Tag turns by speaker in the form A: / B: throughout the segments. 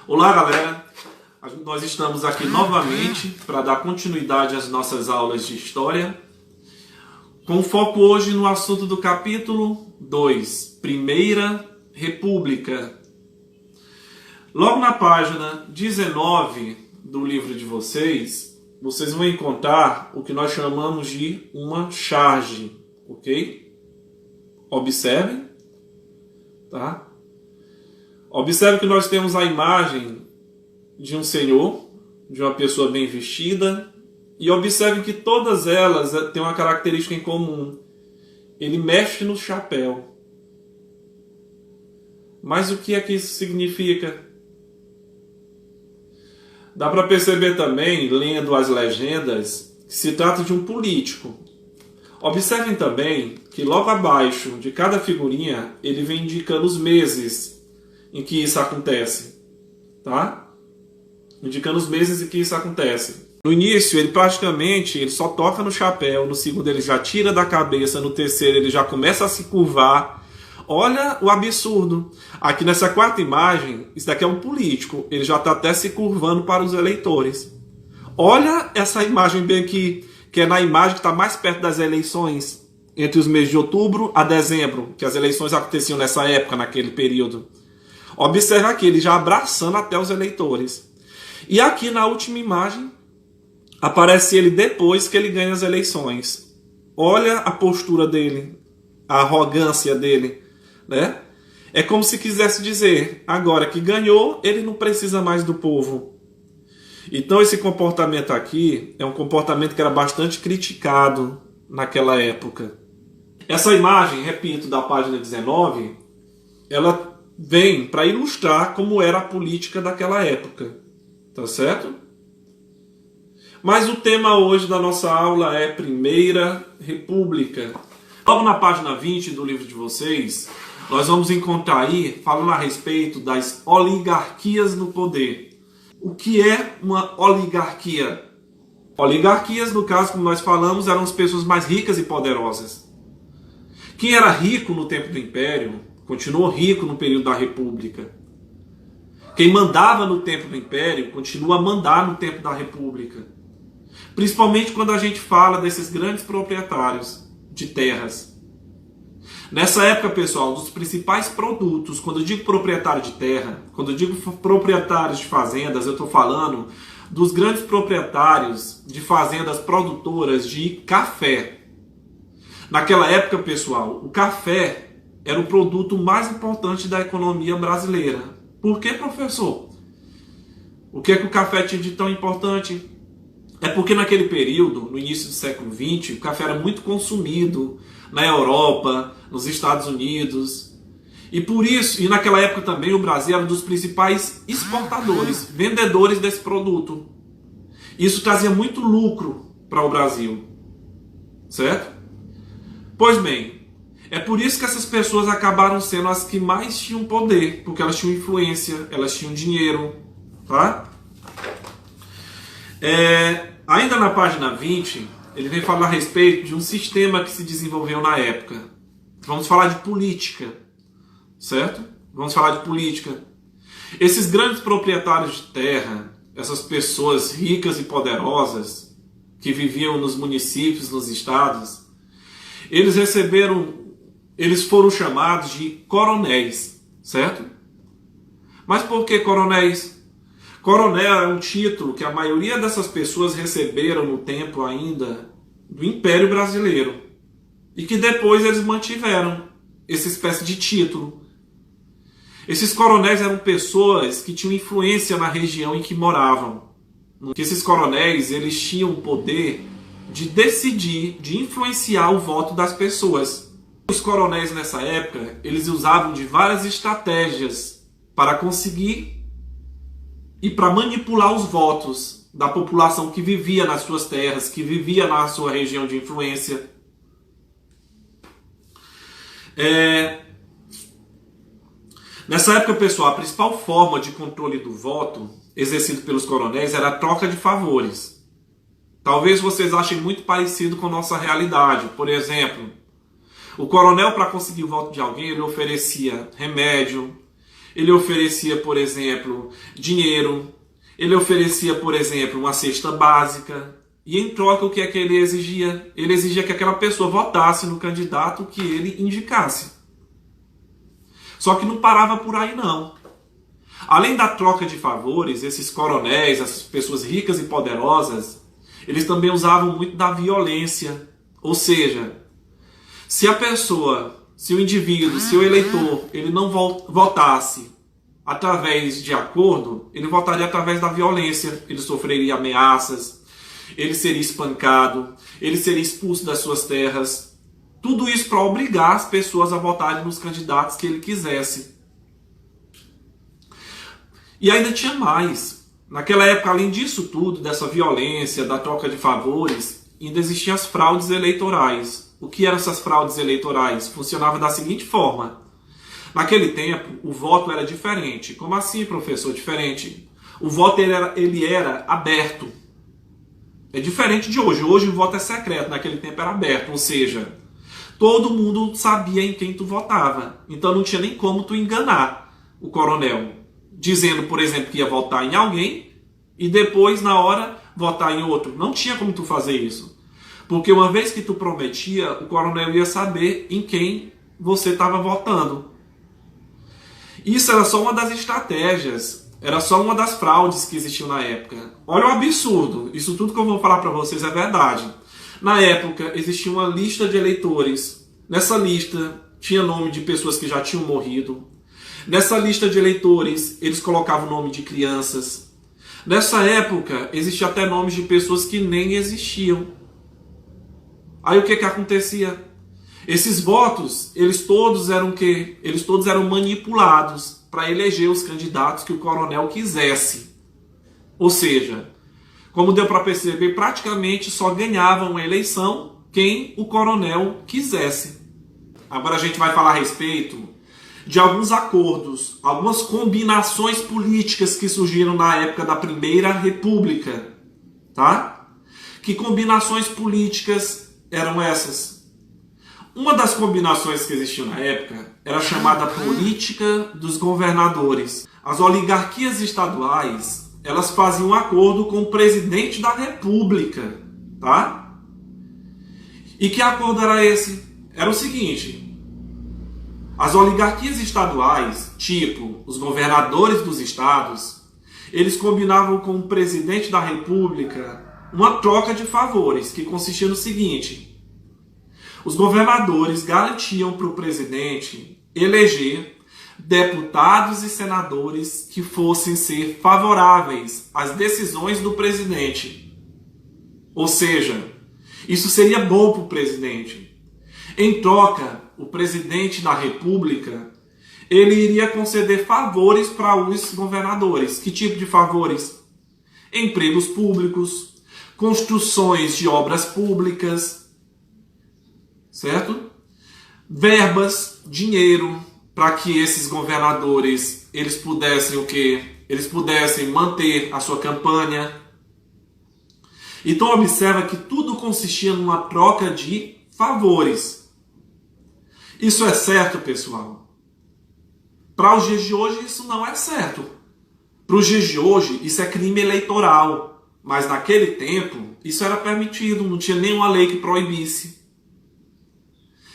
A: Olá, galera! Nós estamos aqui novamente para dar continuidade às nossas aulas de História, com foco hoje no assunto do capítulo 2, Primeira República. Logo na página 19 do livro de vocês vão encontrar o que nós chamamos de uma charge, ok? Observem, tá? Observe que nós temos a imagem de um senhor, de uma pessoa bem vestida, e observe que todas elas têm uma característica em comum. Ele mexe no chapéu. Mas o que é que isso significa? Dá para perceber também, lendo as legendas, que se trata de um político. Observem também que logo abaixo de cada figurinha ele vem indicando os meses em que isso acontece, tá? Indicando os meses em que isso acontece. No início, ele só toca no chapéu, no segundo ele já tira da cabeça, no terceiro ele já começa a se curvar. Olha o absurdo. Aqui nessa quarta imagem, isso daqui é um político, ele já está até se curvando para os eleitores. Olha essa imagem bem aqui, que é na imagem que está mais perto das eleições, entre os meses de outubro a dezembro, que as eleições aconteciam nessa época, naquele período. Observe aqui, ele já abraçando até os eleitores. E aqui na última imagem, aparece ele depois que ele ganha as eleições. Olha a postura dele, a arrogância dele, né? É como se quisesse dizer, agora que ganhou, ele não precisa mais do povo. Então esse comportamento aqui é um comportamento que era bastante criticado naquela época. Essa imagem, repito, da página 19, ela vem para ilustrar como era a política daquela época, tá certo? Mas o tema hoje da nossa aula é Primeira República. Logo na página 20 do livro de vocês, nós vamos encontrar aí, falando a respeito das oligarquias no poder. O que é uma oligarquia? Oligarquias, no caso, como nós falamos, eram as pessoas mais ricas e poderosas. Quem era rico no tempo do Império continuou rico no período da República. Quem mandava no tempo do Império continua a mandar no tempo da República. Principalmente quando a gente fala desses grandes proprietários de terras. Nessa época, pessoal, um dos principais produtos, quando eu digo proprietário de terra, quando eu digo proprietários de fazendas, eu estou falando dos grandes proprietários de fazendas produtoras de café. Naquela época, pessoal, o café era o produto mais importante da economia brasileira. Por que, professor? O que é que o café tinha de tão importante? É porque naquele período, no início do século XX, o café era muito consumido na Europa, nos Estados Unidos. E por isso, e naquela época também, o Brasil era um dos principais exportadores, vendedores desse produto. Isso trazia muito lucro para o Brasil. Certo? Pois bem, é por isso que essas pessoas acabaram sendo as que mais tinham poder, porque elas tinham influência, elas tinham dinheiro, tá? Ainda na página 20, ele vem falar a respeito de um sistema que se desenvolveu na época. Vamos falar de política, certo? Vamos falar de política. Esses grandes proprietários de terra, essas pessoas ricas e poderosas, que viviam nos municípios, nos estados, eles foram chamados de coronéis, certo? Mas por que coronéis? Coronel é um título que a maioria dessas pessoas receberam no tempo ainda do Império Brasileiro. E que depois eles mantiveram essa espécie de título. Esses coronéis eram pessoas que tinham influência na região em que moravam. Que esses coronéis, eles tinham o poder de decidir, de influenciar o voto das pessoas. Os coronéis nessa época, eles usavam de várias estratégias para conseguir e para manipular os votos da população que vivia nas suas terras, que vivia na sua região de influência. Nessa época, pessoal, a principal forma de controle do voto exercido pelos coronéis era a troca de favores. Talvez vocês achem muito parecido com a nossa realidade. Por exemplo, o coronel, para conseguir o voto de alguém, ele oferecia remédio, ele oferecia, por exemplo, dinheiro, ele oferecia, por exemplo, uma cesta básica, e em troca o que é que ele exigia? Ele exigia que aquela pessoa votasse no candidato que ele indicasse. Só que não parava por aí não. Além da troca de favores, esses coronéis, essas pessoas ricas e poderosas, eles também usavam muito da violência. Ou seja, se a pessoa, se o indivíduo, se o eleitor, ele não votasse através de acordo, ele votaria através da violência. Ele sofreria ameaças, ele seria espancado, ele seria expulso das suas terras. Tudo isso para obrigar as pessoas a votarem nos candidatos que ele quisesse. E ainda tinha mais. Naquela época, além disso tudo, dessa violência, da troca de favores, ainda existiam as fraudes eleitorais. O que eram essas fraudes eleitorais? Funcionava da seguinte forma. Naquele tempo, o voto era diferente. Como assim, professor? Diferente. O voto ele era aberto. É diferente de hoje. Hoje o voto é secreto. Naquele tempo era aberto. Ou seja, todo mundo sabia em quem tu votava. Então não tinha nem como tu enganar o coronel. Dizendo, por exemplo, que ia votar em alguém e depois, na hora, votar em outro. Não tinha como tu fazer isso. Porque uma vez que tu prometia, o coronel ia saber em quem você estava votando. Isso era só uma das estratégias, era só uma das fraudes que existiam na época. Olha o absurdo, isso tudo que eu vou falar para vocês é verdade. Na época, existia uma lista de eleitores. Nessa lista, tinha nome de pessoas que já tinham morrido. Nessa lista de eleitores, eles colocavam o nome de crianças. Nessa época, existia até nomes de pessoas que nem existiam. Aí o que acontecia? Esses votos, eles todos eram o quê? Eles todos eram manipulados para eleger os candidatos que o coronel quisesse. Ou seja, como deu para perceber, praticamente só ganhavam a eleição quem o coronel quisesse. Agora a gente vai falar a respeito de alguns acordos, algumas combinações políticas que surgiram na época da Primeira República, tá? Que combinações políticas eram essas? Uma das combinações que existiam na época era chamada política dos governadores. As oligarquias estaduais, elas faziam um acordo com o presidente da República, tá? E que acordo era esse? Era o seguinte: as oligarquias estaduais, tipo os governadores dos estados, eles combinavam com o presidente da República uma troca de favores, que consistia no seguinte: os governadores garantiam para o presidente eleger deputados e senadores que fossem ser favoráveis às decisões do presidente. Ou seja, isso seria bom para o presidente. Em troca, o presidente da República, ele iria conceder favores para os governadores. Que tipo de favores? Empregos públicos, construções de obras públicas, certo? Verbas, dinheiro, para que esses governadores eles pudessem o quê? Eles pudessem manter a sua campanha. Então observa que tudo consistia numa troca de favores. Isso é certo, pessoal? Para os dias de hoje isso não é certo. Para os dias de hoje isso é crime eleitoral. Mas naquele tempo isso era permitido, não tinha nenhuma lei que proibisse.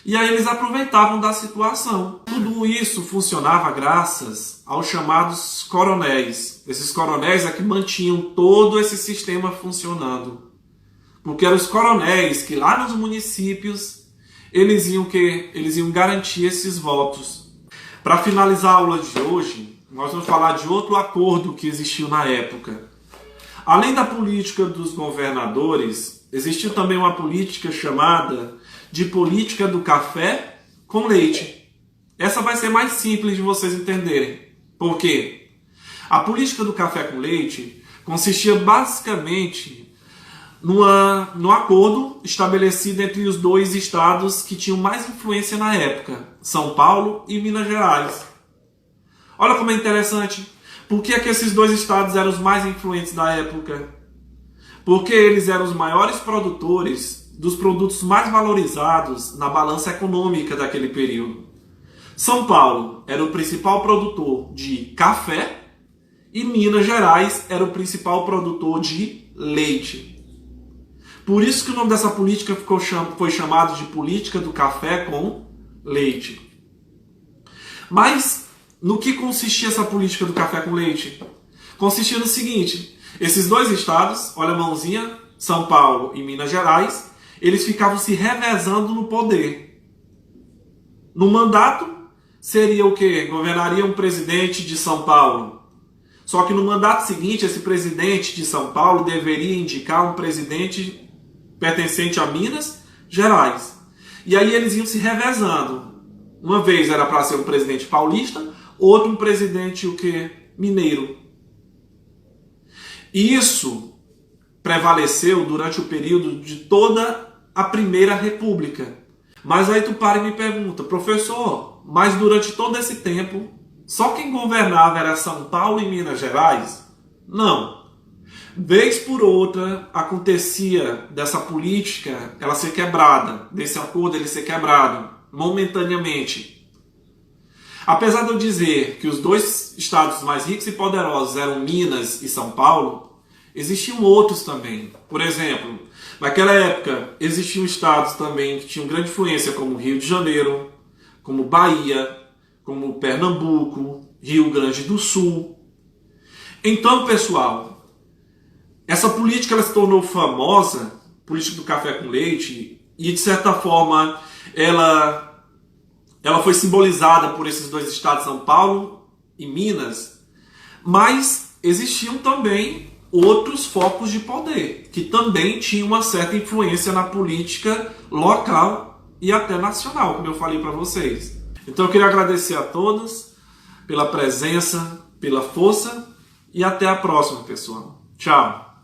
A: E aí eles aproveitavam da situação. Tudo isso funcionava graças aos chamados coronéis. Esses coronéis é que mantinham todo esse sistema funcionando. Porque eram os coronéis que lá nos municípios eles iam garantir esses votos. Para finalizar a aula de hoje, nós vamos falar de outro acordo que existiu na época. Além da política dos governadores, existiu também uma política chamada de política do café com leite. Essa vai ser mais simples de vocês entenderem. Por quê? A política do café com leite consistia basicamente num acordo estabelecido entre os dois estados que tinham mais influência na época, São Paulo e Minas Gerais. Olha como é interessante. Por que é que esses dois estados eram os mais influentes da época? Porque eles eram os maiores produtores dos produtos mais valorizados na balança econômica daquele período. São Paulo era o principal produtor de café e Minas Gerais era o principal produtor de leite. Por isso que o nome dessa política foi chamado de política do café com leite. Mas no que consistia essa política do café com leite? Consistia no seguinte: esses dois estados, olha a mãozinha, São Paulo e Minas Gerais, eles ficavam se revezando no poder. No mandato, seria o quê? Governaria um presidente de São Paulo. Só que no mandato seguinte, esse presidente de São Paulo deveria indicar um presidente pertencente a Minas Gerais. E aí eles iam se revezando. Uma vez era para ser um presidente paulista, outro um presidente o quê? Mineiro. Isso prevaleceu durante o período de toda a Primeira República. Mas aí tu para e me pergunta: professor, mas durante todo esse tempo, só quem governava era São Paulo e Minas Gerais? Não. Vez por outra, acontecia dessa política ela ser quebrada, desse acordo ele ser quebrado, momentaneamente. Apesar de eu dizer que os dois estados mais ricos e poderosos eram Minas e São Paulo, existiam outros também. Por exemplo, naquela época existiam estados também que tinham grande influência, como Rio de Janeiro, como Bahia, como Pernambuco, Rio Grande do Sul. Então, pessoal, essa política ela se tornou famosa, política do café com leite, e de certa forma ela foi simbolizada por esses dois estados, São Paulo e Minas, mas existiam também outros focos de poder, que também tinham uma certa influência na política local e até nacional, como eu falei para vocês. Então eu queria agradecer a todos pela presença, pela força e até a próxima, pessoal. Tchau!